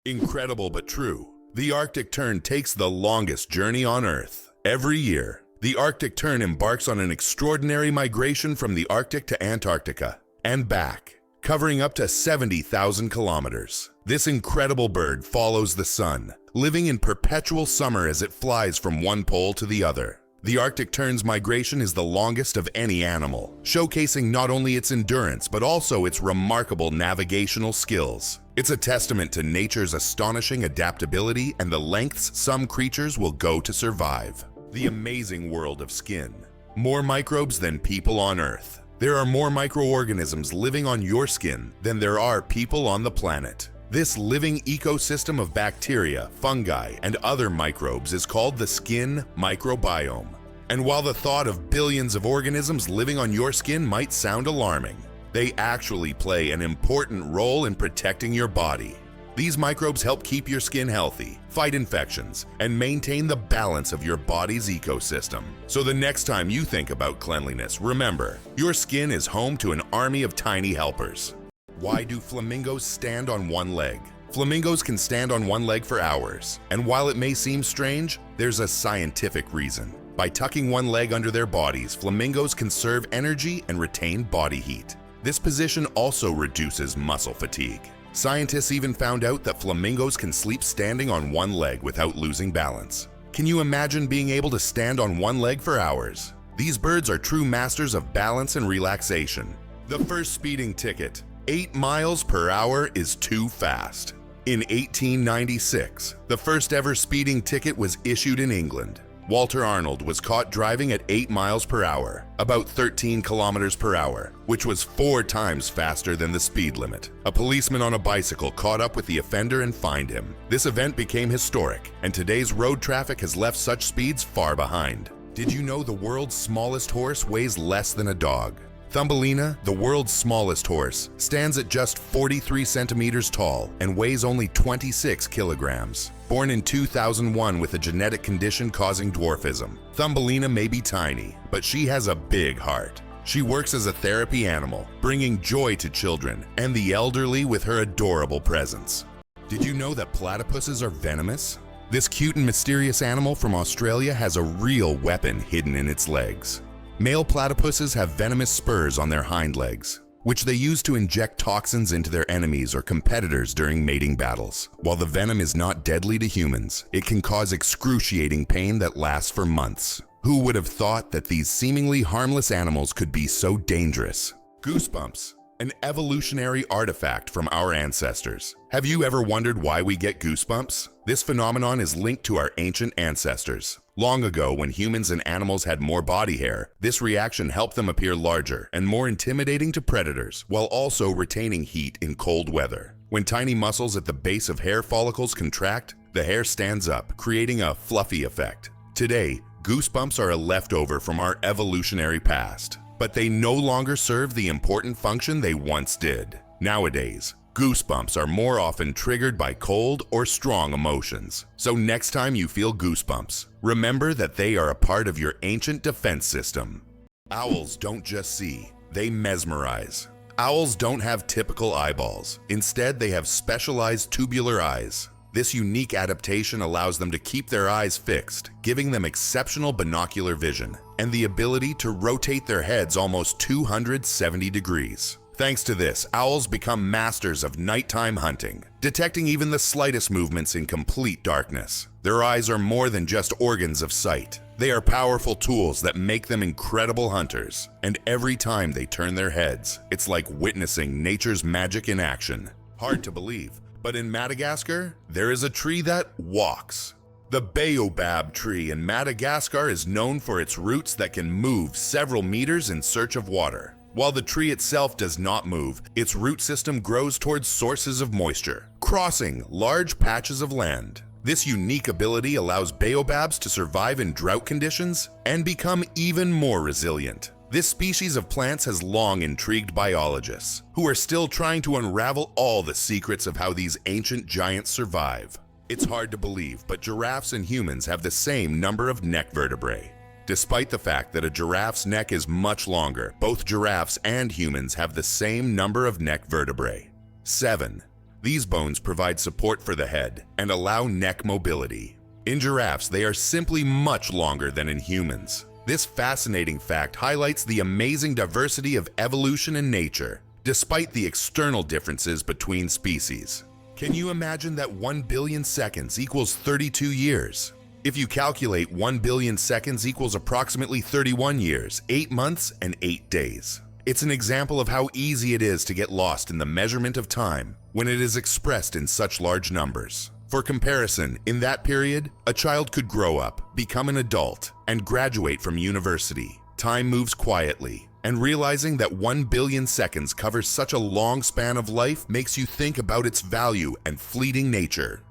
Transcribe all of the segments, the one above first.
Incredible but true. The Arctic tern takes the longest journey on Earth. Every year, the Arctic tern embarks on an extraordinary migration from the Arctic to Antarctica and back, covering up to 70,000 kilometers. This incredible bird follows the sun, living in perpetual summer as it flies from one pole to the other. The Arctic tern's migration is the longest of any animal, showcasing not only its endurance but also its remarkable navigational skills. It's a testament to nature's astonishing adaptability and the lengths some creatures will go to survive. The amazing world of skin. More microbes than people on Earth. There are more microorganisms living on your skin than there are people on the planet. This living ecosystem of bacteria, fungi, and other microbes is called the skin microbiome. And while the thought of billions of organisms living on your skin might sound alarming, they actually play an important role in protecting your body. These microbes help keep your skin healthy, fight infections, and maintain the balance of your body's ecosystem. So the next time you think about cleanliness, remember, your skin is home to an army of tiny helpers. Why do flamingos stand on one leg? Flamingos can stand on one leg for hours, and while it may seem strange, there's a scientific reason. By tucking one leg under their bodies, flamingos conserve energy and retain body heat. This position also reduces muscle fatigue. Scientists even found out that flamingos can sleep standing on one leg without losing balance. Can you imagine being able to stand on one leg for hours? These birds are true masters of balance and relaxation. The first speeding ticket. 8 miles per hour is too fast. In 1896, the first ever speeding ticket was issued in England. Walter Arnold was caught driving at 8 miles per hour, about 13 kilometers per hour, which was 4 times faster than the speed limit. A policeman on a bicycle caught up with the offender and fined him. This event became historic, and today's road traffic has left such speeds far behind. Did you know the world's smallest horse weighs less than a dog? Thumbelina, the world's smallest horse, stands at just 43 centimeters tall and weighs only 26 kilograms. Born in 2001 with a genetic condition causing dwarfism, Thumbelina may be tiny, but she has a big heart. She works as a therapy animal, bringing joy to children and the elderly with her adorable presence. Did you know that platypuses are venomous? This cute and mysterious animal from Australia has a real weapon hidden in its legs. Male platypuses have venomous spurs on their hind legs, which they use to inject toxins into their enemies or competitors during mating battles. While the venom is not deadly to humans, it can cause excruciating pain that lasts for months. Who would have thought that these seemingly harmless animals could be so dangerous? Goosebumps, an evolutionary artifact from our ancestors. Have you ever wondered why we get goosebumps? This phenomenon is linked to our ancient ancestors. Long ago, when humans and animals had more body hair, this reaction helped them appear larger and more intimidating to predators, while also retaining heat in cold weather. When tiny muscles at the base of hair follicles contract, the hair stands up, creating a fluffy effect. Today, goosebumps are a leftover from our evolutionary past, but they no longer serve the important function they once did. Nowadays, goosebumps are more often triggered by cold or strong emotions. So next time you feel goosebumps, remember that they are a part of your ancient defense system. Owls don't just see, they mesmerize. Owls don't have typical eyeballs. Instead, they have specialized tubular eyes. This unique adaptation allows them to keep their eyes fixed, giving them exceptional binocular vision and the ability to rotate their heads almost 270 degrees. Thanks to this, owls become masters of nighttime hunting, detecting even the slightest movements in complete darkness. Their eyes are more than just organs of sight. They are powerful tools that make them incredible hunters, and every time they turn their heads, it's like witnessing nature's magic in action. Hard to believe, but in Madagascar, there is a tree that walks. The baobab tree in Madagascar is known for its roots that can move several meters in search of water. While the tree itself does not move, its root system grows towards sources of moisture, crossing large patches of land. This unique ability allows baobabs to survive in drought conditions and become even more resilient. This species of plants has long intrigued biologists, who are still trying to unravel all the secrets of how these ancient giants survive. It's hard to believe, but giraffes and humans have the same number of neck vertebrae. Despite the fact that a giraffe's neck is much longer, both giraffes and humans have the same number of neck vertebrae. 7. These bones provide support for the head and allow neck mobility. In giraffes, they are simply much longer than in humans. This fascinating fact highlights the amazing diversity of evolution in nature, despite the external differences between species. Can you imagine that 1 billion seconds equals 32 years? If you calculate 1 billion seconds equals approximately 31 years, 8 months, and 8 days. It's an example of how easy it is to get lost in the measurement of time when it is expressed in such large numbers. For comparison, in that period, a child could grow up, become an adult, and graduate from university. Time moves quietly, and realizing that 1 billion seconds covers such a long span of life makes you think about its value and fleeting nature.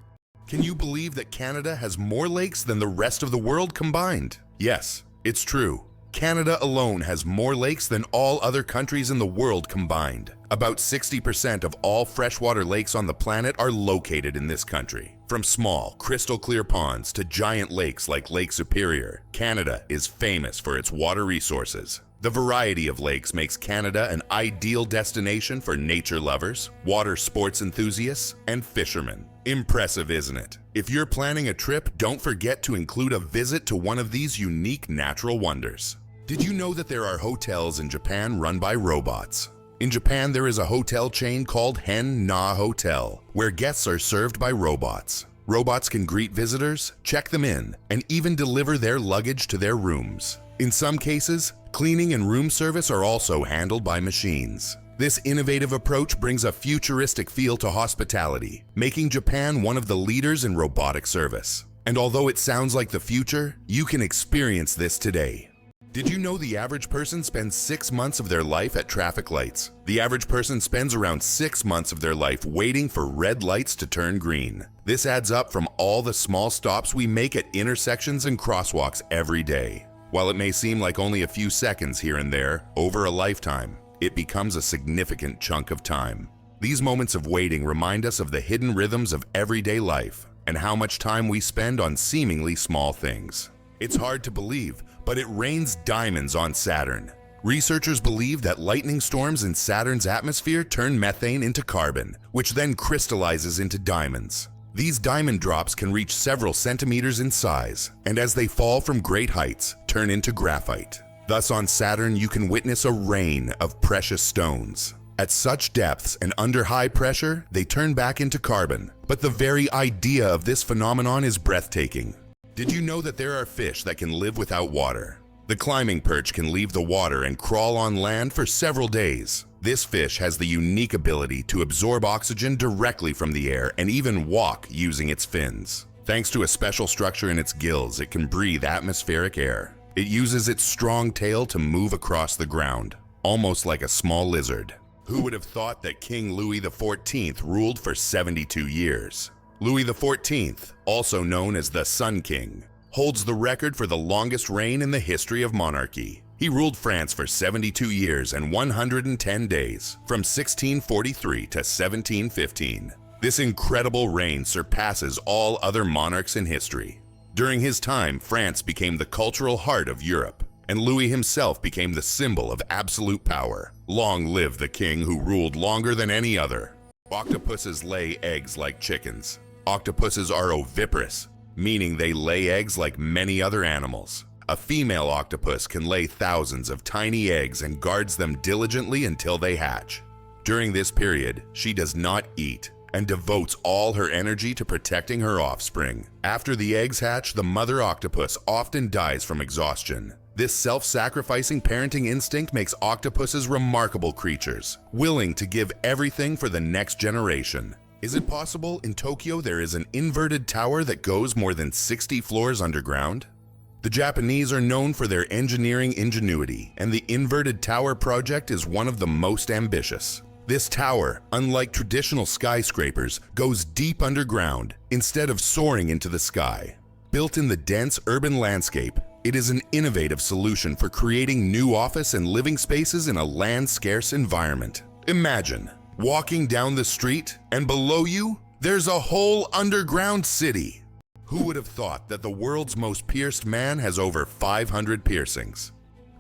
Can you believe that Canada has more lakes than the rest of the world combined? Yes, it's true. Canada alone has more lakes than all other countries in the world combined. About 60% of all freshwater lakes on the planet are located in this country. From small, crystal-clear ponds to giant lakes like Lake Superior, Canada is famous for its water resources. The variety of lakes makes Canada an ideal destination for nature lovers, water sports enthusiasts, and fishermen. Impressive, isn't it? If you're planning a trip, don't forget to include a visit to one of these unique natural wonders. Did you know that there are hotels in Japan run by robots? In Japan, there is a hotel chain called Hen Na Hotel, where guests are served by robots. Robots can greet visitors, check them in, and even deliver their luggage to their rooms. In some cases, cleaning and room service are also handled by machines. This innovative approach brings a futuristic feel to hospitality, making Japan one of the leaders in robotic service. And although it sounds like the future, you can experience this today. Did you know the average person spends 6 months of their life at traffic lights? The average person spends around 6 months of their life waiting for red lights to turn green. This adds up from all the small stops we make at intersections and crosswalks every day. While it may seem like only a few seconds here and there, over a lifetime, it becomes a significant chunk of time. These moments of waiting remind us of the hidden rhythms of everyday life and how much time we spend on seemingly small things. It's hard to believe, but it rains diamonds on Saturn. Researchers believe that lightning storms in Saturn's atmosphere turn methane into carbon, which then crystallizes into diamonds. These diamond drops can reach several centimeters in size, and as they fall from great heights, turn into graphite. Thus on Saturn, you can witness a rain of precious stones. At such depths and under high pressure, they turn back into carbon. But the very idea of this phenomenon is breathtaking. Did you know that there are fish that can live without water? The climbing perch can leave the water and crawl on land for several days. This fish has the unique ability to absorb oxygen directly from the air and even walk using its fins. Thanks to a special structure in its gills, it can breathe atmospheric air. It uses its strong tail to move across the ground, almost like a small lizard. Who would have thought that King Louis XIV ruled for 72 years? Louis XIV, also known as the Sun King, holds the record for the longest reign in the history of monarchy. He ruled France for 72 years and 110 days, from 1643 to 1715. This incredible reign surpasses all other monarchs in history. During his time, France became the cultural heart of Europe, and Louis himself became the symbol of absolute power. Long live the king who ruled longer than any other. Octopuses lay eggs like chickens. Octopuses are oviparous, meaning they lay eggs like many other animals. A female octopus can lay thousands of tiny eggs and guards them diligently until they hatch. During this period, she does not eat and devotes all her energy to protecting her offspring. After the eggs hatch, the mother octopus often dies from exhaustion. This self-sacrificing parenting instinct makes octopuses remarkable creatures, willing to give everything for the next generation. Is it possible in Tokyo there is an inverted tower that goes more than 60 floors underground? The Japanese are known for their engineering ingenuity, and the inverted tower project is one of the most ambitious. This tower, unlike traditional skyscrapers, goes deep underground instead of soaring into the sky. Built in the dense urban landscape, it is an innovative solution for creating new office and living spaces in a land-scarce environment. Imagine walking down the street, and below you, there's a whole underground city. Who would have thought that the world's most pierced man has over 500 piercings?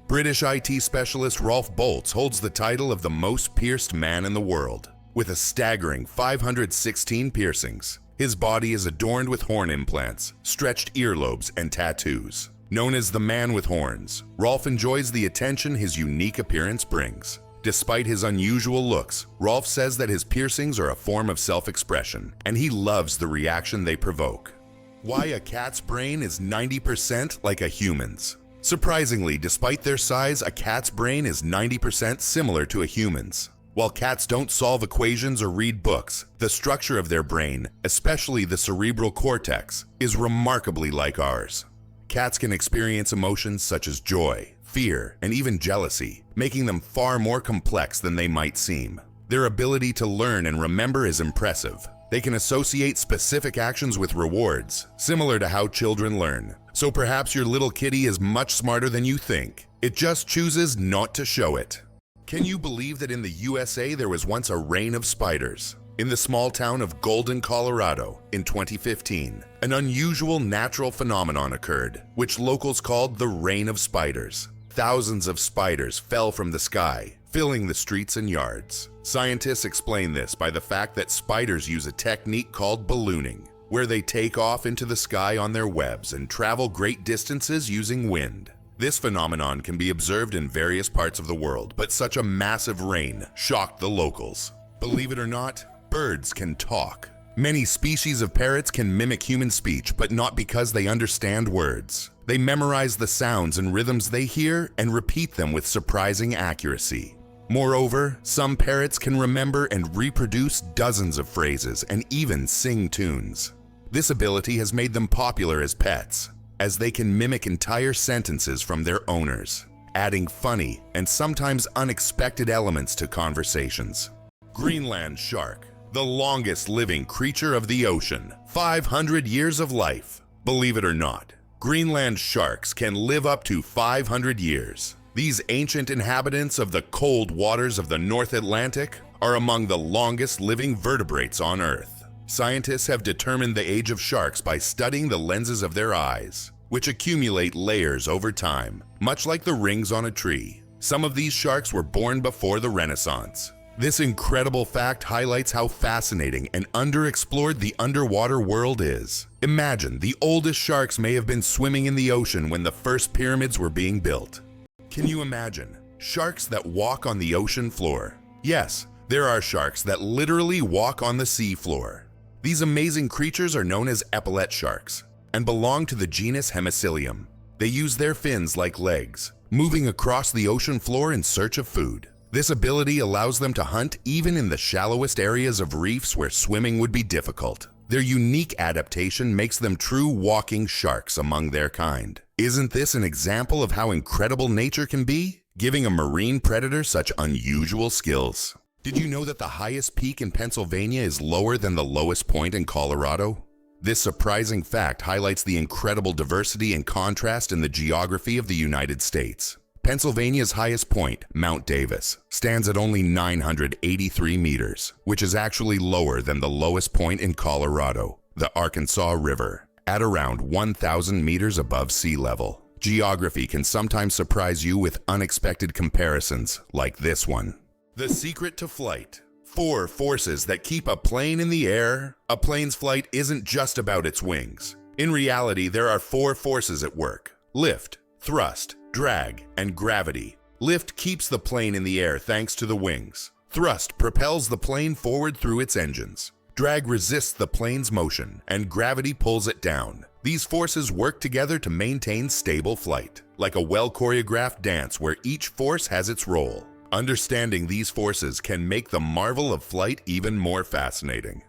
British IT specialist Rolf Boltz holds the title of the most pierced man in the world. with a staggering 516 piercings. His body is adorned with horn implants, stretched earlobes, and tattoos. Known as the man with horns, Rolf enjoys the attention his unique appearance brings. Despite his unusual looks, Rolf says that his piercings are a form of self-expression, and he loves the reaction they provoke. Why a cat's brain is 90% like a human's. Surprisingly, despite their size, a cat's brain is 90% similar to a human's. While cats don't solve equations or read books, the structure of their brain, especially the cerebral cortex, is remarkably like ours. Cats can experience emotions such as joy, fear, and even jealousy, making them far more complex than they might seem. Their ability to learn and remember is impressive. They can associate specific actions with rewards, similar to how children learn. So perhaps your little kitty is much smarter than you think. It just chooses not to show it. Can you believe that in the USA there was once a reign of spiders? In the small town of Golden, Colorado, in 2015, an unusual natural phenomenon occurred, which locals called the Reign of Spiders. Thousands of spiders fell from the sky, filling the streets and yards. Scientists explain this by the fact that spiders use a technique called ballooning, where they take off into the sky on their webs and travel great distances using wind. This phenomenon can be observed in various parts of the world, but such a massive rain shocked the locals. Believe it or not, birds can talk. Many species of parrots can mimic human speech, but not because they understand words. They memorize the sounds and rhythms they hear and repeat them with surprising accuracy. Moreover, some parrots can remember and reproduce dozens of phrases and even sing tunes. This ability has made them popular as pets, as they can mimic entire sentences from their owners, adding funny and sometimes unexpected elements to conversations. Greenland shark, the longest living creature of the ocean, 500 years of life. Believe it or not, Greenland sharks can live up to 500 years. These ancient inhabitants of the cold waters of the North Atlantic are among the longest living vertebrates on Earth. Scientists have determined the age of sharks by studying the lenses of their eyes, which accumulate layers over time, much like the rings on a tree. Some of these sharks were born before the Renaissance. This incredible fact highlights how fascinating and underexplored the underwater world is. Imagine the oldest sharks may have been swimming in the ocean when the first pyramids were being built. Can you imagine? Sharks that walk on the ocean floor. Yes, there are sharks that literally walk on the sea floor. These amazing creatures are known as epaulet sharks and belong to the genus Hemicillium. They use their fins like legs, moving across the ocean floor in search of food. This ability allows them to hunt even in the shallowest areas of reefs where swimming would be difficult. Their unique adaptation makes them true walking sharks among their kind. Isn't this an example of how incredible nature can be, giving a marine predator such unusual skills? Did you know that the highest peak in Pennsylvania is lower than the lowest point in Colorado? This surprising fact highlights the incredible diversity and contrast in the geography of the United States. Pennsylvania's highest point, Mount Davis, stands at only 983 meters, which is actually lower than the lowest point in Colorado, the Arkansas River, at around 1,000 meters above sea level. Geography can sometimes surprise you with unexpected comparisons like this one. The secret to flight. 4 forces that keep a plane in the air. A plane's flight isn't just about its wings. In reality, there are 4 forces at work: lift, thrust, drag, and gravity. Lift keeps the plane in the air thanks to the wings. Thrust propels the plane forward through its engines. Drag resists the plane's motion, and gravity pulls it down. These forces work together to maintain stable flight, like a well-choreographed dance where each force has its role. Understanding these forces can make the marvel of flight even more fascinating.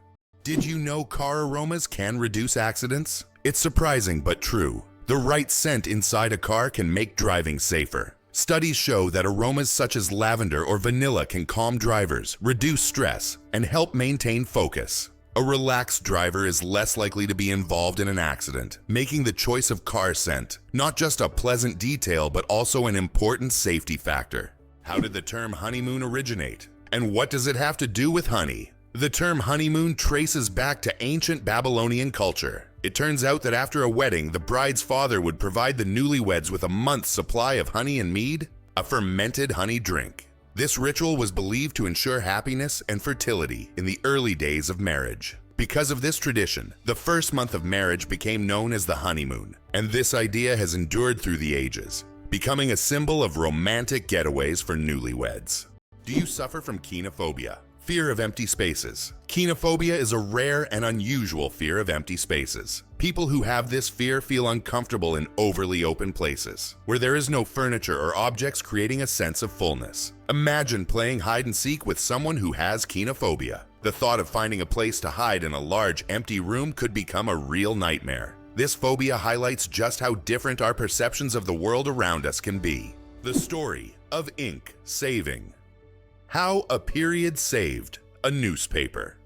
Did you know car aromas can reduce accidents? It's surprising but true. The right scent inside a car can make driving safer. Studies show that aromas such as lavender or vanilla can calm drivers, reduce stress, and help maintain focus. A relaxed driver is less likely to be involved in an accident, making the choice of car scent not just a pleasant detail but also an important safety factor. How did the term honeymoon originate? And what does it have to do with honey? The term honeymoon traces back to ancient Babylonian culture. It turns out that after a wedding, the bride's father would provide the newlyweds with a month's supply of honey and mead, a fermented honey drink. This ritual was believed to ensure happiness and fertility in the early days of marriage. Because of this tradition, the first month of marriage became known as the honeymoon, and this idea has endured through the ages, becoming a symbol of romantic getaways for newlyweds. Do you suffer from kenophobia? Fear of empty spaces. Kenophobia is a rare and unusual fear of empty spaces. People who have this fear feel uncomfortable in overly open places, where there is no furniture or objects, creating a sense of fullness. Imagine playing hide and seek with someone who has kenophobia. The thought of finding a place to hide in a large, empty room could become a real nightmare. This phobia highlights just how different our perceptions of the world around us can be. The story of ink saving. How a period saved a newspaper.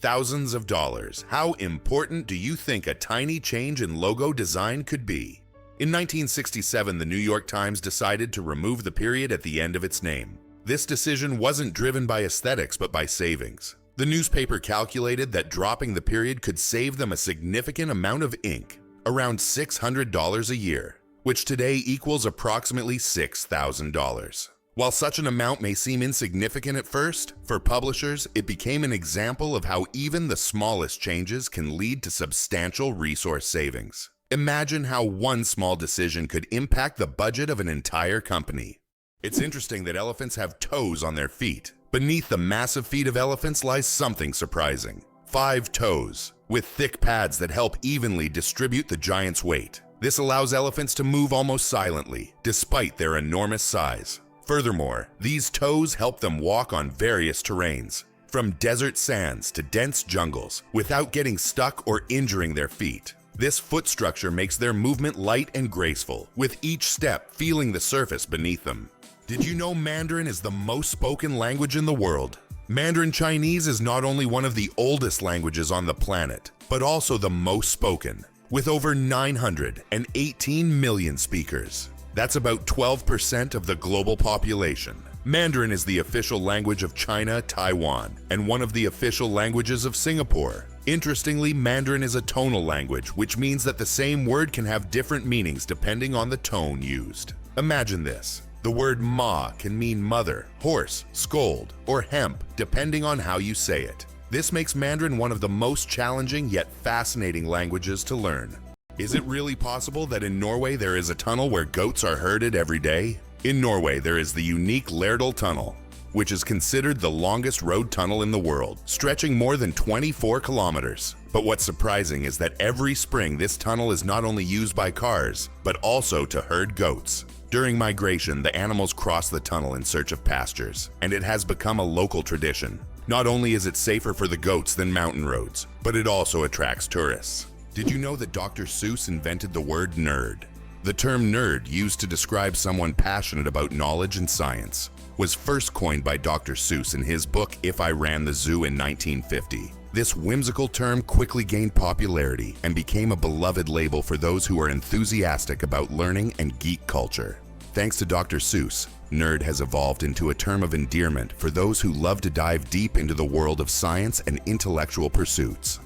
Thousands of dollars. How important do you think a tiny change in logo design could be? In 1967, the New York Times decided to remove the period at the end of its name. This decision wasn't driven by aesthetics but by savings. The newspaper calculated that dropping the period could save them a significant amount of ink, around $600 a year, which today equals approximately $6,000. While such an amount may seem insignificant at first, for publishers, it became an example of how even the smallest changes can lead to substantial resource savings. Imagine how one small decision could impact the budget of an entire company. It's interesting that elephants have toes on their feet. Beneath the massive feet of elephants lies something surprising. 5 toes, with thick pads that help evenly distribute the giant's weight. This allows elephants to move almost silently, despite their enormous size. Furthermore, these toes help them walk on various terrains, from desert sands to dense jungles, without getting stuck or injuring their feet. This foot structure makes their movement light and graceful, with each step feeling the surface beneath them. Did you know Mandarin is the most spoken language in the world? Mandarin Chinese is not only one of the oldest languages on the planet, but also the most spoken, with over 918 million speakers. That's about 12% of the global population. Mandarin is the official language of China, Taiwan, and one of the official languages of Singapore. Interestingly, Mandarin is a tonal language, which means that the same word can have different meanings depending on the tone used. Imagine this. The word ma can mean mother, horse, scold, or hemp, depending on how you say it. This makes Mandarin one of the most challenging yet fascinating languages to learn. Is it really possible that in Norway there is a tunnel where goats are herded every day? In Norway, there is the unique Lærdal Tunnel, which is considered the longest road tunnel in the world, stretching more than 24 kilometers. But what's surprising is that every spring this tunnel is not only used by cars, but also to herd goats. During migration, the animals cross the tunnel in search of pastures, and it has become a local tradition. Not only is it safer for the goats than mountain roads, but it also attracts tourists. Did you know that Dr. Seuss invented the word nerd? The term nerd, used to describe someone passionate about knowledge and science, was first coined by Dr. Seuss in his book If I Ran the Zoo in 1950. This whimsical term quickly gained popularity and became a beloved label for those who are enthusiastic about learning and geek culture. Thanks to Dr. Seuss, nerd has evolved into a term of endearment for those who love to dive deep into the world of science and intellectual pursuits.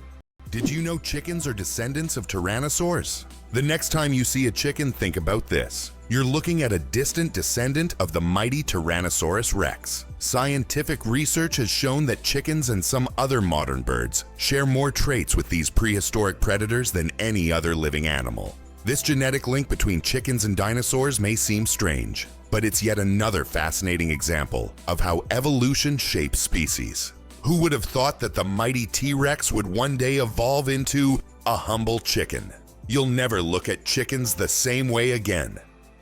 Did you know chickens are descendants of Tyrannosaurus? The next time you see a chicken, think about this. You're looking at a distant descendant of the mighty Tyrannosaurus rex. Scientific research has shown that chickens and some other modern birds share more traits with these prehistoric predators than any other living animal. This genetic link between chickens and dinosaurs may seem strange, but it's yet another fascinating example of how evolution shapes species. Who would have thought that the mighty T-Rex would one day evolve into a humble chicken? You'll never look at chickens the same way again.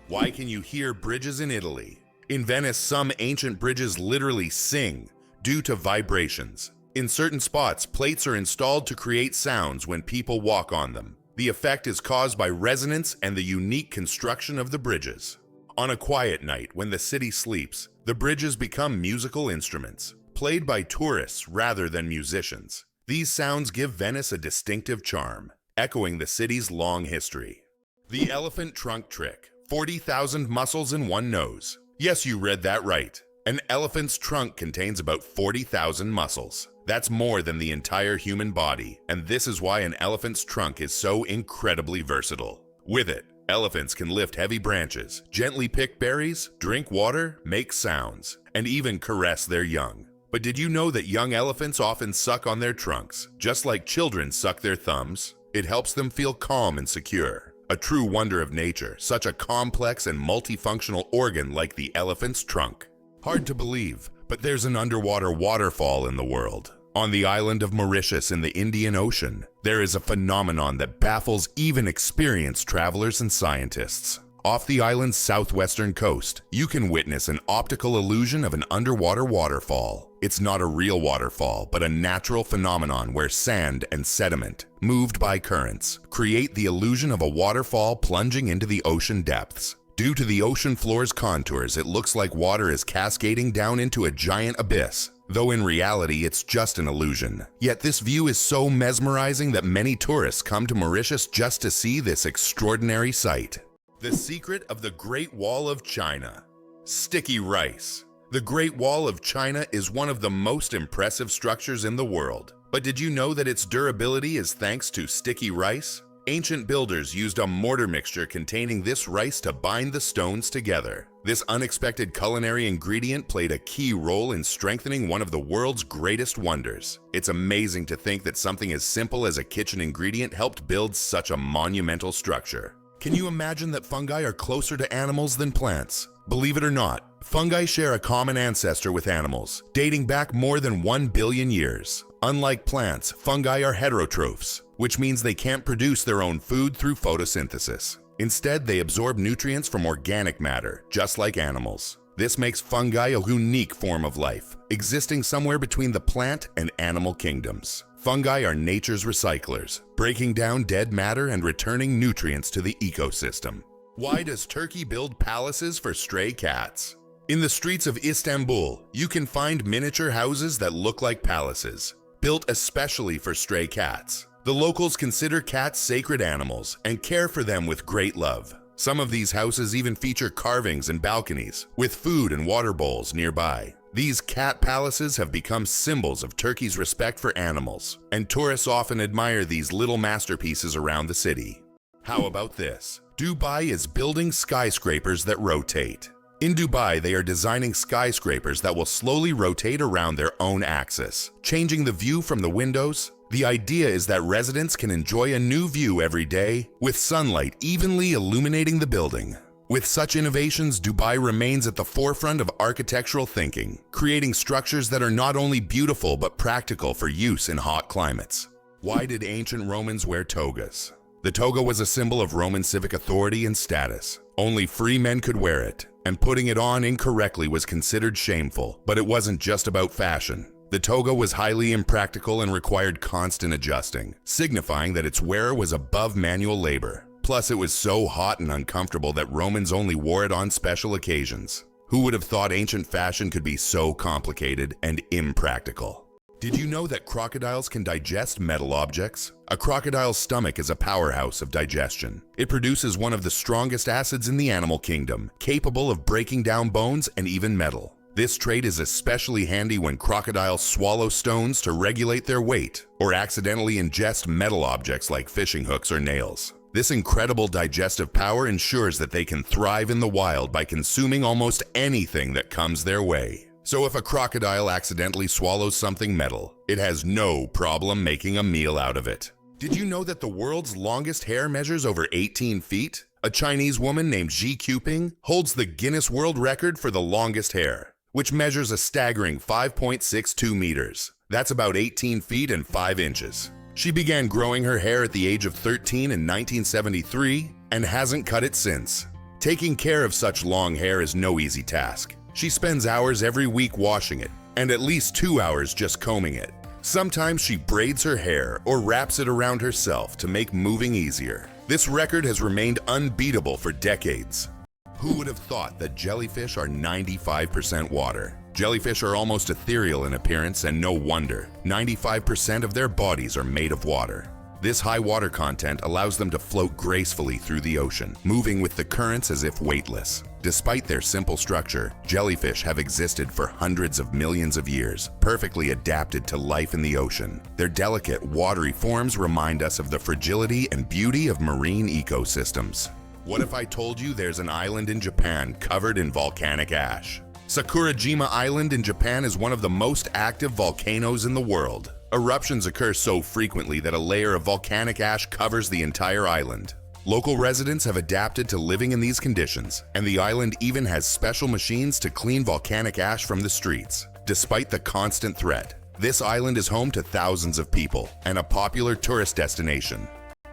Why can you hear bridges in Italy? In Venice, some ancient bridges literally sing due to vibrations. In certain spots, plates are installed to create sounds when people walk on them. The effect is caused by resonance and the unique construction of the bridges. On a quiet night, when the city sleeps, the bridges become musical instruments, played by tourists rather than musicians. These sounds give Venice a distinctive charm, echoing the city's long history. The elephant trunk trick. 40,000 muscles in one nose. Yes, you read that right. An elephant's trunk contains about 40,000 muscles. That's more than the entire human body, and this is why an elephant's trunk is so incredibly versatile. With it, Elephants can lift heavy branches, gently pick berries, drink water, make sounds, and even caress their young. But did you know that young elephants often suck on their trunks, just like children suck their thumbs? It helps them feel calm and secure. A true wonder of nature, such a complex and multifunctional organ like the elephant's trunk. Hard to believe, but there's an underwater waterfall in the world. On the island of Mauritius in the Indian Ocean, there is a phenomenon that baffles even experienced travelers and scientists. Off the island's southwestern coast, you can witness an optical illusion of an underwater waterfall. It's not a real waterfall, but a natural phenomenon where sand and sediment, moved by currents, create the illusion of a waterfall plunging into the ocean depths. Due to the ocean floor's contours, it looks like water is cascading down into a giant abyss, though in reality it's just an illusion. Yet this view is so mesmerizing that many tourists come to Mauritius just to see this extraordinary sight. The secret of the Great Wall of China. Sticky rice. The Great Wall of China is one of the most impressive structures in the world. But did you know that its durability is thanks to sticky rice? Ancient builders used a mortar mixture containing this rice to bind the stones together. This unexpected culinary ingredient played a key role in strengthening one of the world's greatest wonders. It's amazing to think that something as simple as a kitchen ingredient helped build such a monumental structure. Can you imagine that fungi are closer to animals than plants? Believe it or not, fungi share a common ancestor with animals, dating back more than 1 billion years. Unlike plants, fungi are heterotrophs, which means they can't produce their own food through photosynthesis. Instead, they absorb nutrients from organic matter, just like animals. This makes fungi a unique form of life, existing somewhere between the plant and animal kingdoms. Fungi are nature's recyclers, breaking down dead matter and returning nutrients to the ecosystem. Why does Turkey build palaces for stray cats? In the streets of Istanbul, you can find miniature houses that look like palaces, built especially for stray cats. The locals consider cats sacred animals and care for them with great love. Some of these houses even feature carvings and balconies, with food and water bowls nearby. These cat palaces have become symbols of Turkey's respect for animals, and tourists often admire these little masterpieces around the city. How about this? Dubai is building skyscrapers that rotate. In Dubai, they are designing skyscrapers that will slowly rotate around their own axis, changing the view from the windows. The idea is that residents can enjoy a new view every day, with sunlight evenly illuminating the building. With such innovations, Dubai remains at the forefront of architectural thinking, creating structures that are not only beautiful but practical for use in hot climates. Why did ancient Romans wear togas? The toga was a symbol of Roman civic authority and status. Only free men could wear it, and putting it on incorrectly was considered shameful. But it wasn't just about fashion. The toga was highly impractical and required constant adjusting, signifying that its wearer was above manual labor. Plus, it was so hot and uncomfortable that Romans only wore it on special occasions. Who would have thought ancient fashion could be so complicated and impractical? Did you know that crocodiles can digest metal objects? A crocodile's stomach is a powerhouse of digestion. It produces one of the strongest acids in the animal kingdom, capable of breaking down bones and even metal. This trait is especially handy when crocodiles swallow stones to regulate their weight, or accidentally ingest metal objects like fishing hooks or nails. This incredible digestive power ensures that they can thrive in the wild by consuming almost anything that comes their way. So if a crocodile accidentally swallows something metal, it has no problem making a meal out of it. Did you know that the world's longest hair measures over 18 feet? A Chinese woman named Xi Quping holds the Guinness World Record for the longest hair, which measures a staggering 5.62 meters. That's about 18 feet and 5 inches. She began growing her hair at the age of 13 in 1973 and hasn't cut it since. Taking care of such long hair is no easy task. She spends hours every week washing it, and at least 2 hours just combing it. Sometimes she braids her hair or wraps it around herself to make moving easier. This record has remained unbeatable for decades. Who would have thought that jellyfish are 95% water? Jellyfish are almost ethereal in appearance, and no wonder. 95% of their bodies are made of water. This high water content allows them to float gracefully through the ocean, moving with the currents as if weightless. Despite their simple structure, jellyfish have existed for hundreds of millions of years, perfectly adapted to life in the ocean. Their delicate, watery forms remind us of the fragility and beauty of marine ecosystems. What if I told you there's an island in Japan covered in volcanic ash? Sakurajima Island in Japan is one of the most active volcanoes in the world. Eruptions occur so frequently that a layer of volcanic ash covers the entire island. Local residents have adapted to living in these conditions, and the island even has special machines to clean volcanic ash from the streets. Despite the constant threat, this island is home to thousands of people and a popular tourist destination.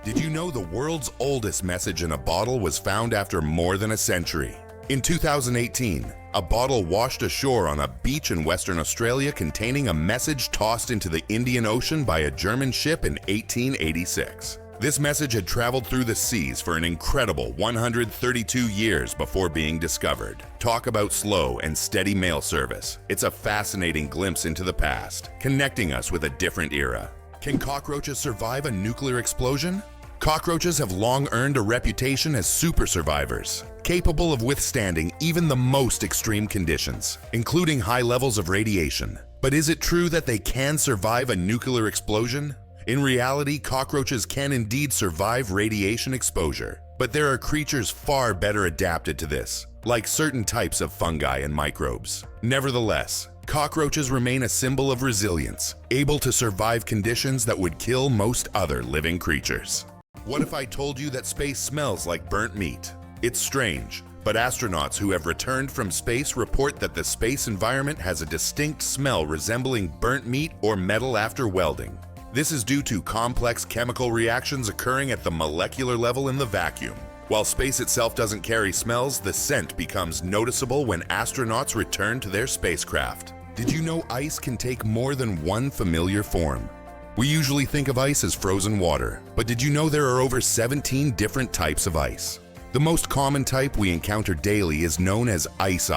Did you know the world's oldest message in a bottle was found after more than a century? In 2018, a bottle washed ashore on a beach in Western Australia containing a message tossed into the Indian Ocean by a German ship in 1886. This message had traveled through the seas for an incredible 132 years before being discovered. Talk about slow and steady mail service. It's a fascinating glimpse into the past, connecting us with a different era. Can cockroaches survive a nuclear explosion? Cockroaches have long earned a reputation as super survivors, capable of withstanding even the most extreme conditions, including high levels of radiation. But is it true that they can survive a nuclear explosion? In reality, cockroaches can indeed survive radiation exposure, but there are creatures far better adapted to this, like certain types of fungi and microbes. Nevertheless, cockroaches remain a symbol of resilience, able to survive conditions that would kill most other living creatures. What if I told you that space smells like burnt meat? It's strange, but astronauts who have returned from space report that the space environment has a distinct smell resembling burnt meat or metal after welding. This is due to complex chemical reactions occurring at the molecular level in the vacuum. While space itself doesn't carry smells, the scent becomes noticeable when astronauts return to their spacecraft. Did you know ice can take more than one familiar form? We usually think of ice as frozen water, but did you know there are over 17 different types of ice? The most common type we encounter daily is known as ice.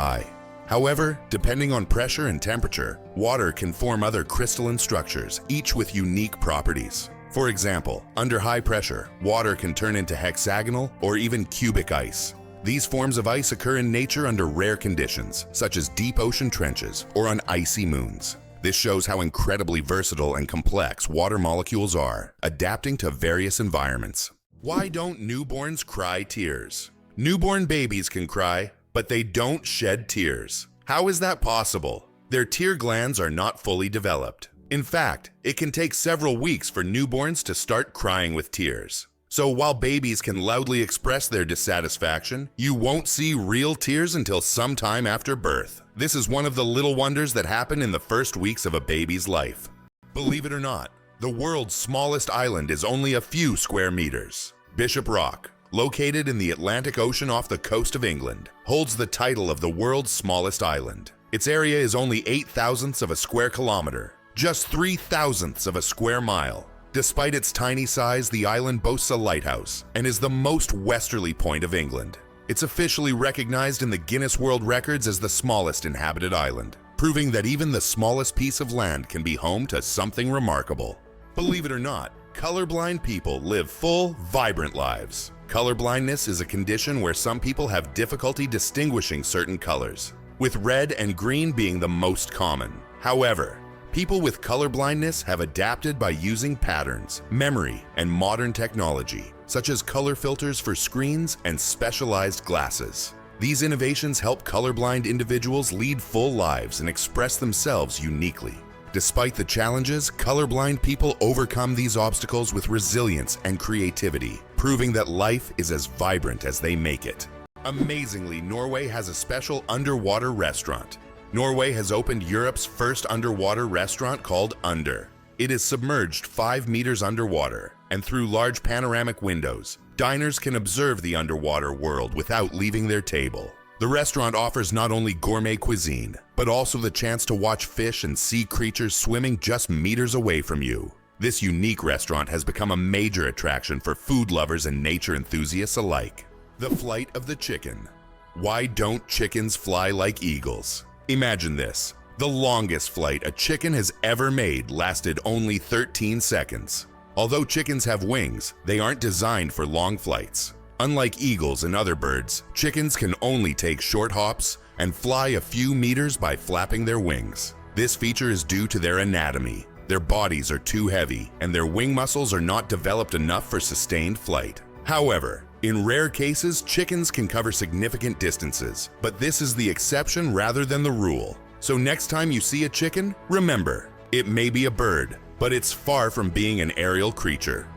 However, depending on pressure and temperature, water can form other crystalline structures, each with unique properties. For example, under high pressure, water can turn into hexagonal or even cubic ice. These forms of ice occur in nature under rare conditions, such as deep ocean trenches or on icy moons. This shows how incredibly versatile and complex water molecules are, adapting to various environments. Why don't newborns cry tears? Newborn babies can cry, but they don't shed tears. How is that possible? Their tear glands are not fully developed. In fact, it can take several weeks for newborns to start crying with tears. So while babies can loudly express their dissatisfaction, you won't see real tears until sometime after birth. This is one of the little wonders that happen in the first weeks of a baby's life. Believe it or not, the world's smallest island is only a few square meters. Bishop Rock, located in the Atlantic Ocean off the coast of England, holds the title of the world's smallest island. Its area is only 8/1000ths of a square kilometer, just 3/1000ths of a square mile. Despite its tiny size, the island boasts a lighthouse and is the most westerly point of England. It's officially recognized in the Guinness World Records as the smallest inhabited island, proving that even the smallest piece of land can be home to something remarkable. Believe it or not, colorblind people live full, vibrant lives. Colorblindness is a condition where some people have difficulty distinguishing certain colors, with red and green being the most common. However, people with colorblindness have adapted by using patterns, memory, and modern technology, such as color filters for screens and specialized glasses. These innovations help colorblind individuals lead full lives and express themselves uniquely. Despite the challenges, colorblind people overcome these obstacles with resilience and creativity, proving that life is as vibrant as they make it. Amazingly, Norway has a special underwater restaurant. Norway has opened Europe's first underwater restaurant called Under. It is submerged 5 meters underwater, and through large panoramic windows, diners can observe the underwater world without leaving their table. The restaurant offers not only gourmet cuisine, but also the chance to watch fish and sea creatures swimming just meters away from you. This unique restaurant has become a major attraction for food lovers and nature enthusiasts alike. The flight of the chicken. Why don't chickens fly like eagles? Imagine this. The longest flight a chicken has ever made lasted only 13 seconds. Although chickens have wings, they aren't designed for long flights. Unlike eagles and other birds, chickens can only take short hops and fly a few meters by flapping their wings. This feature is due to their anatomy. Their bodies are too heavy, and their wing muscles are not developed enough for sustained flight. However, In rare cases, chickens can cover significant distances, but this is the exception rather than the rule. So next time you see a chicken, remember, it may be a bird, but it's far from being an aerial creature.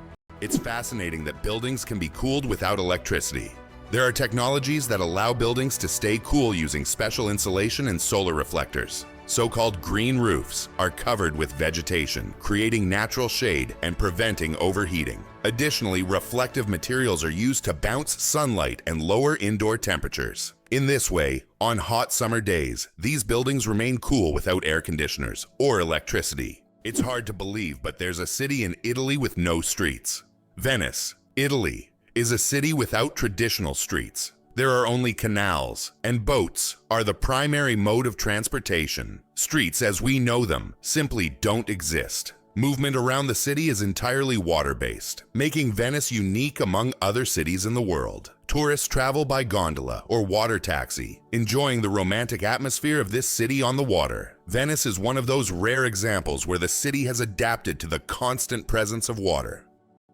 It's fascinating that buildings can be cooled without electricity. There are technologies that allow buildings to stay cool using special insulation and solar reflectors. So-called green roofs are covered with vegetation, creating natural shade and preventing overheating. Additionally, reflective materials are used to bounce sunlight and lower indoor temperatures. In this way, on hot summer days, these buildings remain cool without air conditioners or electricity. It's hard to believe, but there's a city in Italy with no streets. Venice, Italy, is a city without traditional streets. There are only canals, and boats are the primary mode of transportation. Streets as we know them simply don't exist. Movement around the city is entirely water-based, making Venice unique among other cities in the world. Tourists travel by gondola or water taxi, enjoying the romantic atmosphere of this city on the water. Venice is one of those rare examples where the city has adapted to the constant presence of water.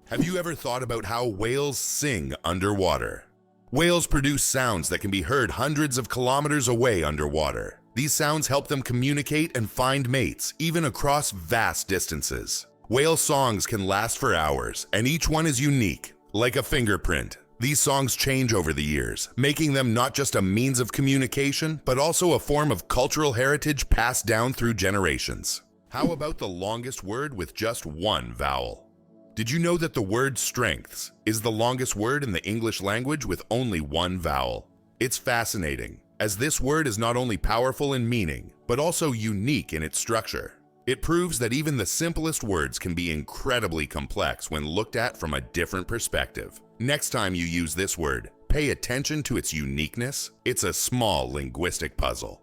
Have you ever thought about how whales sing underwater? Whales produce sounds that can be heard hundreds of kilometers away underwater. These sounds help them communicate and find mates, even across vast distances. Whale songs can last for hours, and each one is unique, like a fingerprint. These songs change over the years, making them not just a means of communication, but also a form of cultural heritage passed down through generations. How about the longest word with just one vowel? Did you know that the word strengths is the longest word in the English language with only one vowel? It's fascinating, as this word is not only powerful in meaning, but also unique in its structure. It proves that even the simplest words can be incredibly complex when looked at from a different perspective. Next time you use this word, pay attention to its uniqueness. It's a small linguistic puzzle.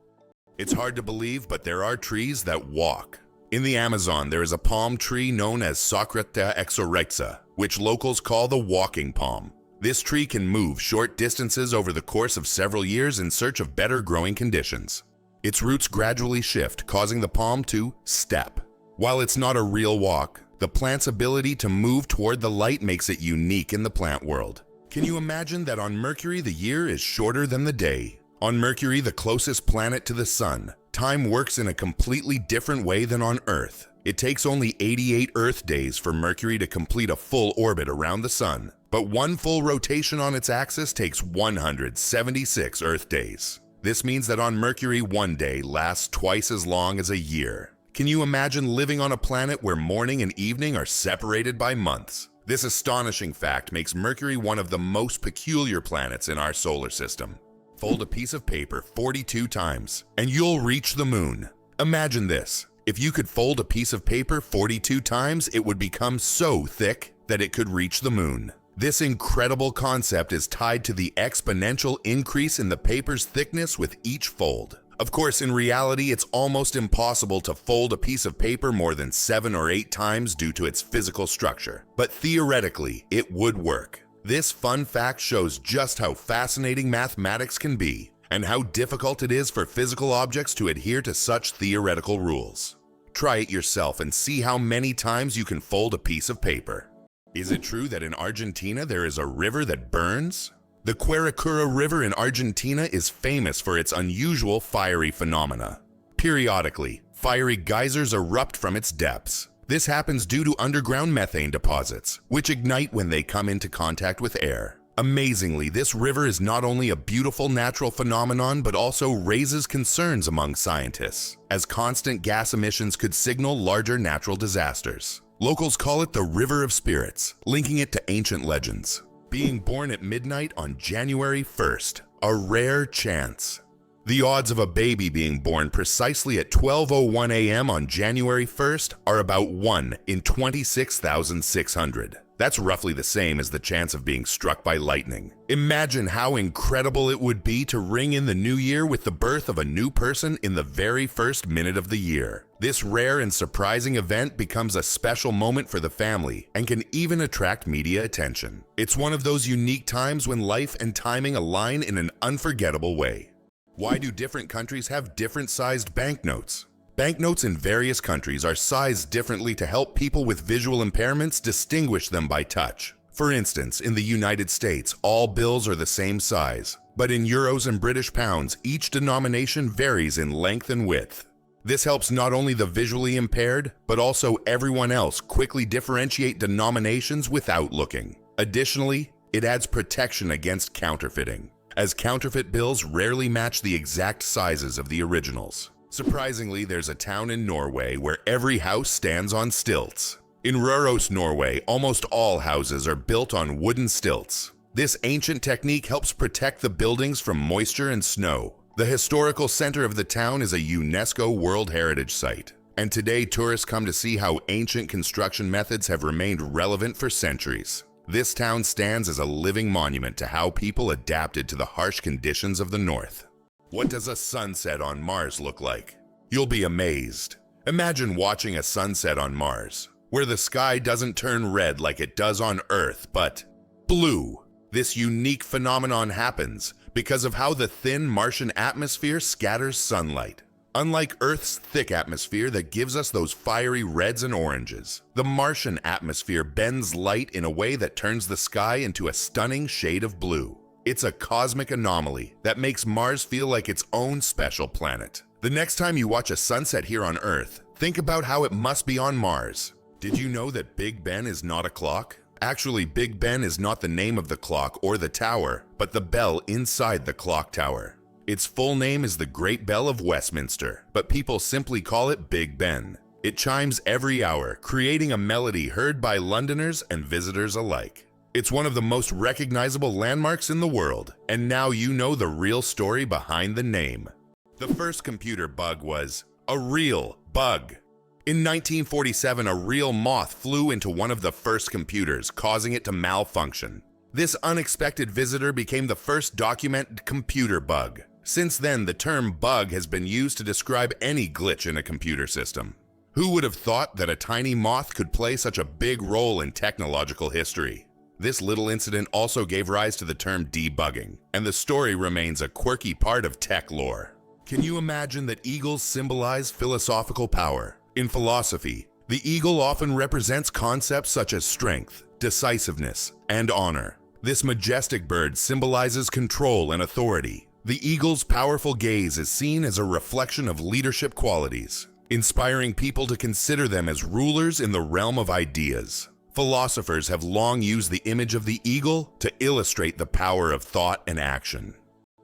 It's hard to believe, but there are trees that walk. In the Amazon, there is a palm tree known as Socrata exorexa, which locals call the walking palm. This tree can move short distances over the course of several years in search of better growing conditions. Its roots gradually shift, causing the palm to step. While it's not a real walk, the plant's ability to move toward the light makes it unique in the plant world. Can you imagine that on Mercury the year is shorter than the day? On Mercury, the closest planet to the Sun, time works in a completely different way than on Earth. It takes only 88 Earth days for Mercury to complete a full orbit around the Sun, but one full rotation on its axis takes 176 Earth days. This means that on Mercury, one day lasts twice as long as a year. Can you imagine living on a planet where morning and evening are separated by months? This astonishing fact makes Mercury one of the most peculiar planets in our solar system. Fold a piece of paper 42 times, and you'll reach the moon. Imagine this. If you could fold a piece of paper 42 times, it would become so thick that it could reach the moon. This incredible concept is tied to the exponential increase in the paper's thickness with each fold. Of course, in reality, it's almost impossible to fold a piece of paper more than 7 or 8 times due to its physical structure. But theoretically, it would work. This fun fact shows just how fascinating mathematics can be, and how difficult it is for physical objects to adhere to such theoretical rules. Try it yourself and see how many times you can fold a piece of paper. Is it true that in Argentina there is a river that burns? The Quirecura River in Argentina is famous for its unusual fiery phenomena. Periodically, fiery geysers erupt from its depths. This happens due to underground methane deposits, which ignite when they come into contact with air. Amazingly, this river is not only a beautiful natural phenomenon, but also raises concerns among scientists, as constant gas emissions could signal larger natural disasters. Locals call it the River of Spirits, linking it to ancient legends. Being born at midnight on January 1st, a rare chance. The odds of a baby being born precisely at 12:01 a.m. on January 1st are about 1 in 26,600. That's roughly the same as the chance of being struck by lightning. Imagine how incredible it would be to ring in the new year with the birth of a new person in the very first minute of the year. This rare and surprising event becomes a special moment for the family and can even attract media attention. It's one of those unique times when life and timing align in an unforgettable way. Why do different countries have different sized banknotes? Banknotes in various countries are sized differently to help people with visual impairments distinguish them by touch. For instance, in the United States, all bills are the same size, but in euros and British pounds, each denomination varies in length and width. This helps not only the visually impaired, but also everyone else quickly differentiate denominations without looking. Additionally, it adds protection against counterfeiting, as counterfeit bills rarely match the exact sizes of the originals. Surprisingly, there's a town in Norway where every house stands on stilts. In Røros, Norway, almost all houses are built on wooden stilts. This ancient technique helps protect the buildings from moisture and snow. The historical center of the town is a UNESCO World Heritage Site, and today tourists come to see how ancient construction methods have remained relevant for centuries. This town stands as a living monument to how people adapted to the harsh conditions of the North. What does a sunset on Mars look like? You'll be amazed. Imagine watching a sunset on Mars, where the sky doesn't turn red like it does on Earth, but blue. This unique phenomenon happens because of how the thin Martian atmosphere scatters sunlight. Unlike Earth's thick atmosphere that gives us those fiery reds and oranges, the Martian atmosphere bends light in a way that turns the sky into a stunning shade of blue. It's a cosmic anomaly that makes Mars feel like its own special planet. The next time you watch a sunset here on Earth, think about how it must be on Mars. Did you know that Big Ben is not a clock? Actually, Big Ben is not the name of the clock or the tower, but the bell inside the clock tower. Its full name is the Great Bell of Westminster, but people simply call it Big Ben. It chimes every hour, creating a melody heard by Londoners and visitors alike. It's one of the most recognizable landmarks in the world, and now you know the real story behind the name. The first computer bug was a real bug. In 1947, a real moth flew into one of the first computers, causing it to malfunction. This unexpected visitor became the first documented computer bug. Since then, the term bug has been used to describe any glitch in a computer system. Who would have thought that a tiny moth could play such a big role in technological history? This little incident also gave rise to the term debugging, and the story remains a quirky part of tech lore. Can you imagine that eagles symbolize philosophical power? In philosophy, the eagle often represents concepts such as strength, decisiveness, and honor. This majestic bird symbolizes control and authority. The eagle's powerful gaze is seen as a reflection of leadership qualities, inspiring people to consider them as rulers in the realm of ideas. Philosophers have long used the image of the eagle to illustrate the power of thought and action.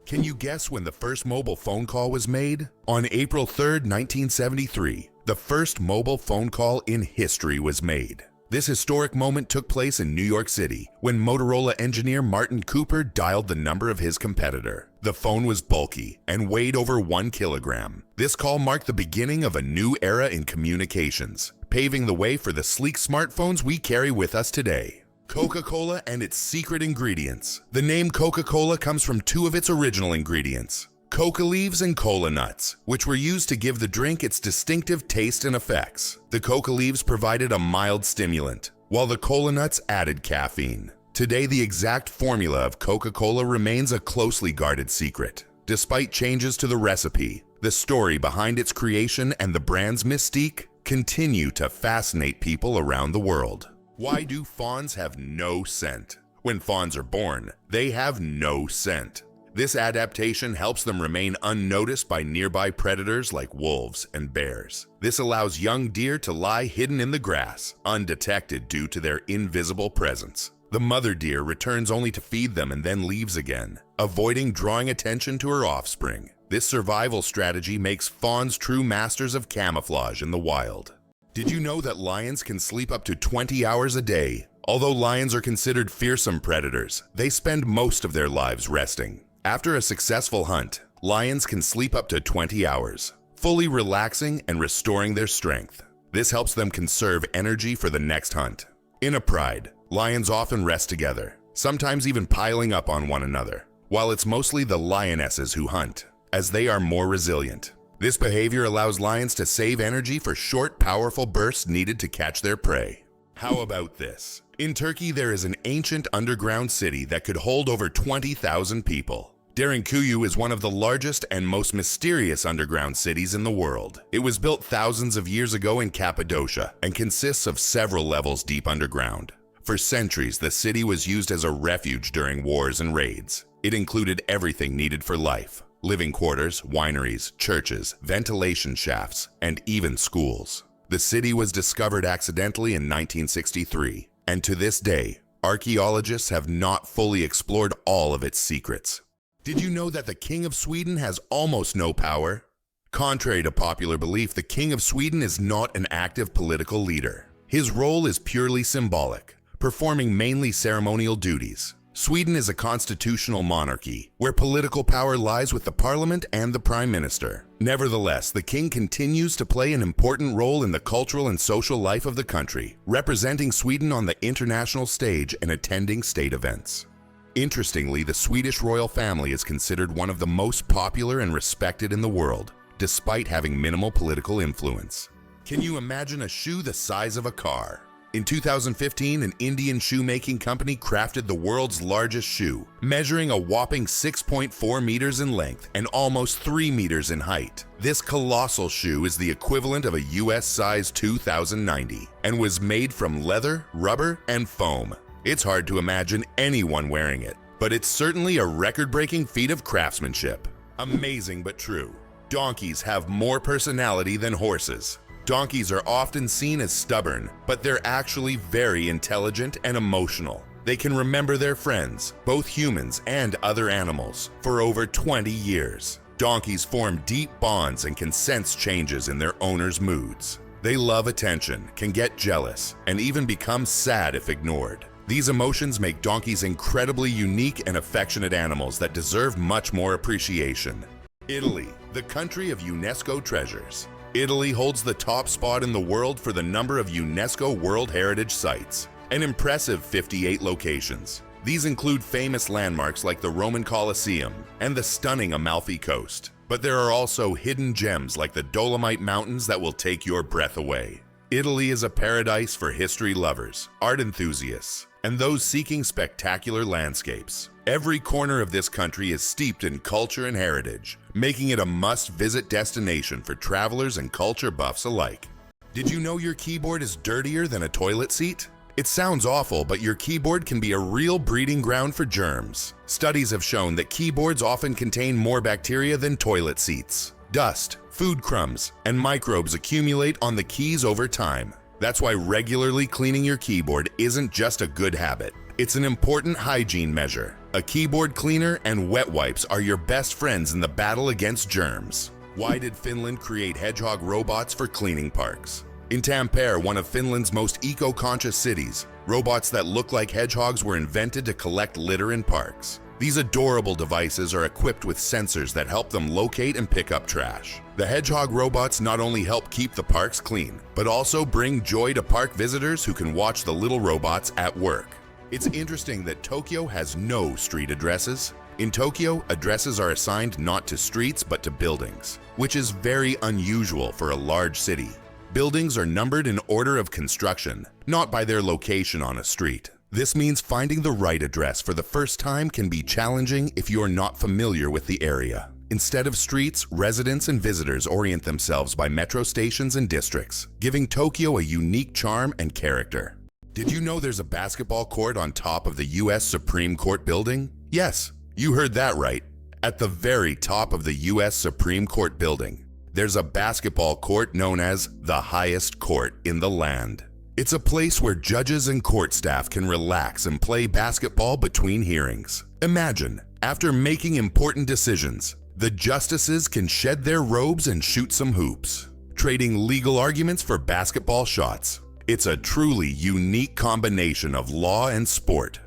Can you guess when the first mobile phone call was made? On April 3rd, 1973. The first mobile phone call in history was made. This historic moment took place in New York City when Motorola engineer Martin Cooper dialed the number of his competitor. The phone was bulky and weighed over 1 kilogram. This call marked the beginning of a new era in communications, paving the way for the sleek smartphones we carry with us today. Coca-Cola and its secret ingredients. The name Coca-Cola comes from two of its original ingredients: coca leaves and cola nuts, which were used to give the drink its distinctive taste and effects. The coca leaves provided a mild stimulant, while the cola nuts added caffeine. Today, the exact formula of Coca-Cola remains a closely guarded secret. Despite changes to the recipe, the story behind its creation and the brand's mystique continue to fascinate people around the world. Why do fawns have no scent? When fawns are born, they have no scent. This adaptation helps them remain unnoticed by nearby predators like wolves and bears. This allows young deer to lie hidden in the grass, undetected due to their invisible presence. The mother deer returns only to feed them and then leaves again, avoiding drawing attention to her offspring. This survival strategy makes fawns true masters of camouflage in the wild. Did you know that lions can sleep up to 20 hours a day? Although lions are considered fearsome predators, they spend most of their lives resting. After a successful hunt, lions can sleep up to 20 hours, fully relaxing and restoring their strength. This helps them conserve energy for the next hunt. In a pride, lions often rest together, sometimes even piling up on one another, while it's mostly the lionesses who hunt, as they are more resilient. This behavior allows lions to save energy for short, powerful bursts needed to catch their prey. How about this? In Turkey, there is an ancient underground city that could hold over 20,000 people. Derinkuyu is one of the largest and most mysterious underground cities in the world. It was built thousands of years ago in Cappadocia and consists of several levels deep underground. For centuries, the city was used as a refuge during wars and raids. It included everything needed for life: living quarters, wineries, churches, ventilation shafts, and even schools. The city was discovered accidentally in 1963, and to this day, archaeologists have not fully explored all of its secrets. Did you know that the King of Sweden has almost no power? Contrary to popular belief, the King of Sweden is not an active political leader. His role is purely symbolic, performing mainly ceremonial duties. Sweden is a constitutional monarchy, where political power lies with the parliament and the prime minister. Nevertheless, the king continues to play an important role in the cultural and social life of the country, representing Sweden on the international stage and attending state events. Interestingly, the Swedish royal family is considered one of the most popular and respected in the world, despite having minimal political influence. Can you imagine a shoe the size of a car? In 2015, an Indian shoemaking company crafted the world's largest shoe, measuring a whopping 6.4 meters in length and almost 3 meters in height. This colossal shoe is the equivalent of a US size 2090 and was made from leather, rubber, and foam. It's hard to imagine anyone wearing it, but it's certainly a record-breaking feat of craftsmanship. Amazing but true. Donkeys have more personality than horses. Donkeys are often seen as stubborn, but they're actually very intelligent and emotional. They can remember their friends, both humans and other animals, for over 20 years. Donkeys form deep bonds and can sense changes in their owners' moods. They love attention, can get jealous, and even become sad if ignored. These emotions make donkeys incredibly unique and affectionate animals that deserve much more appreciation. Italy, the country of UNESCO treasures. Italy holds the top spot in the world for the number of UNESCO World Heritage Sites, an impressive 58 locations. These include famous landmarks like the Roman Colosseum and the stunning Amalfi Coast. But there are also hidden gems like the Dolomite Mountains that will take your breath away. Italy is a paradise for history lovers, art enthusiasts, and those seeking spectacular landscapes. Every corner of this country is steeped in culture and heritage, making it a must-visit destination for travelers and culture buffs alike. Did you know your keyboard is dirtier than a toilet seat? It sounds awful, but your keyboard can be a real breeding ground for germs. Studies have shown that keyboards often contain more bacteria than toilet seats. Dust, food crumbs, and microbes accumulate on the keys over time. That's why regularly cleaning your keyboard isn't just a good habit. It's an important hygiene measure. A keyboard cleaner and wet wipes are your best friends in the battle against germs. Why did Finland create hedgehog robots for cleaning parks? In Tampere, one of Finland's most eco-conscious cities, robots that look like hedgehogs were invented to collect litter in parks. These adorable devices are equipped with sensors that help them locate and pick up trash. The hedgehog robots not only help keep the parks clean, but also bring joy to park visitors who can watch the little robots at work. It's interesting that Tokyo has no street addresses. In Tokyo, addresses are assigned not to streets but to buildings, which is very unusual for a large city. Buildings are numbered in order of construction, not by their location on a street. This means finding the right address for the first time can be challenging if you are not familiar with the area. Instead of streets, residents and visitors orient themselves by metro stations and districts, giving Tokyo a unique charm and character. Did you know there's a basketball court on top of the US Supreme Court building? Yes, you heard that right. At the very top of the US Supreme Court building, there's a basketball court known as the highest court in the land. It's a place where judges and court staff can relax and play basketball between hearings. Imagine, after making important decisions, the justices can shed their robes and shoot some hoops, trading legal arguments for basketball shots. It's a truly unique combination of law and sport.